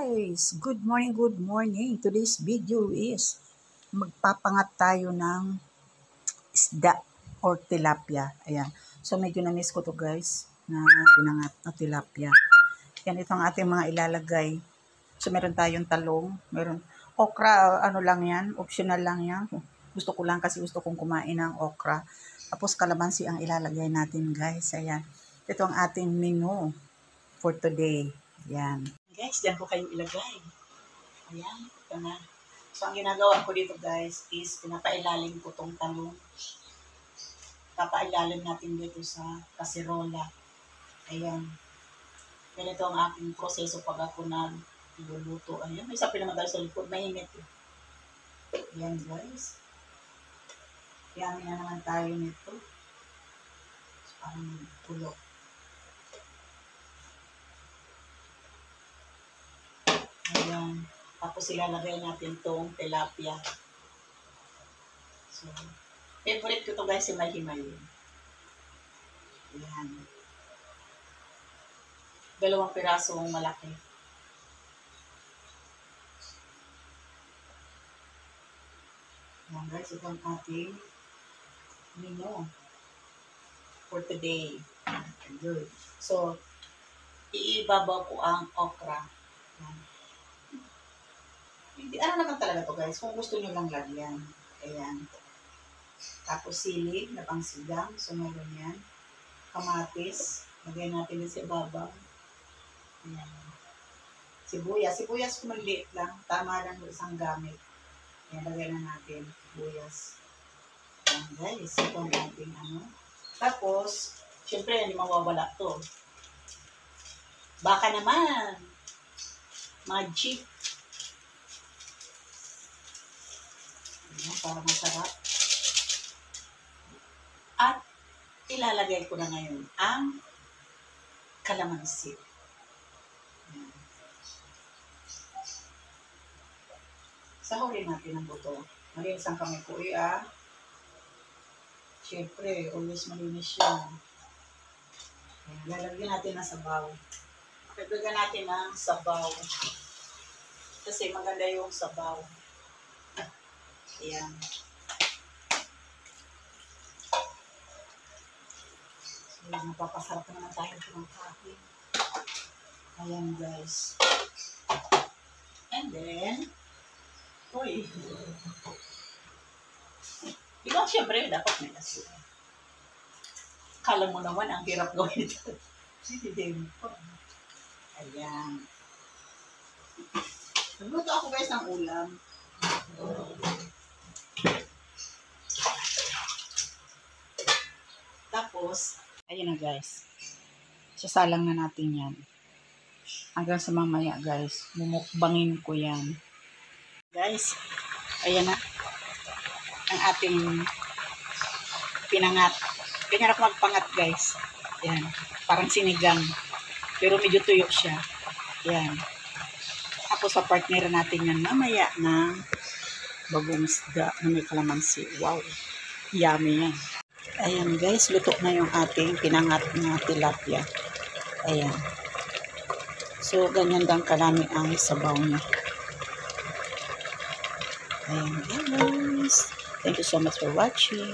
guys! Good morning, good morning. Today's video is magpapangat tayo ng isda or tilapia. Ayan. So medyo na-miss ko to guys na pinangat na tilapia. Yan, ito ang ating mga ilalagay. So meron tayong talong, meron okra, ano lang yan, optional lang yan. Gusto ko lang kasi gusto kong kumain ng okra. Tapos kalamansi ang ilalagay natin guys. Ayan. Ito ang ating menu for today. Ayan. Guys, dyan ko kayo ilagay. Ayan, ito na. So, ang ginagawa ko dito guys is pinapailalim ko tong talong. Papailalim natin dito sa kasirola. Ayan. Ganito ang aking proseso pag ako nagluluto. Ayan, may sabi naman tayo sa likod. Mainit. Ayan guys. Yummy na naman tayo nito. So, parang tulog. Ayan. Tapos ilalagay natin tong tilapia. So, favorite ko to guys, himay-himay. Ayan. 2 pirasong malaki. Ayan guys, ito ang ating menu for today. Good. So, iibabaw ko ang okra. Ayan. Hindi, ano naman talaga to guys, kung gusto nyo lang lagyan. Ayan. Tapos sili na pang sigang. So meron yan. Kamatis. Lagyan natin din sa ibabaw. Ayan. Sibuyas. Sibuyas kung maliit lang. Tama lang isang gamit. Ayan, lagyan na natin. Sibuyas. Ayan guys. Ito ang ating ano. Tapos, syempre hindi mawawala to. Baka naman. Magic. Para masarap. At ilalagay ko na ngayon ang kalamansi. Ayan. Sahurin natin ang buto. Malinis ang kamay ko. Siyempre, always malinis yan. Ayan. Lalagyan natin ng sabaw. Lagyan natin ng sabaw. Kasi maganda yung sabaw. Ayan. So, napapasarap naman tayo ng kape. Ayan, guys. And then, uy. Diba, syempre, dapat may asin. Kala mo naman, ang hirap gawin ito. Hindi po. Ayan. Nagluto ako, guys, ng ulam. Tapos, ayun na guys. Sasalang na natin yan. Hanggang sa mamaya guys. Mumukbangin ko yan. Guys, ayan na. Ang ating pinangat. Ganyan ako magpangat guys. Ayan. Parang sinigang. Pero medyo tuyo siya. Ayan. Tapos sa partner natin yan mamaya ng bagong isda na may kalamansi. Wow. Yummy yan. Ayan guys, luto na yung ating pinangat na tilapia. Ayan. So, ganyan lang karami ang sabaw niya. Ayan guys. Thank you so much for watching.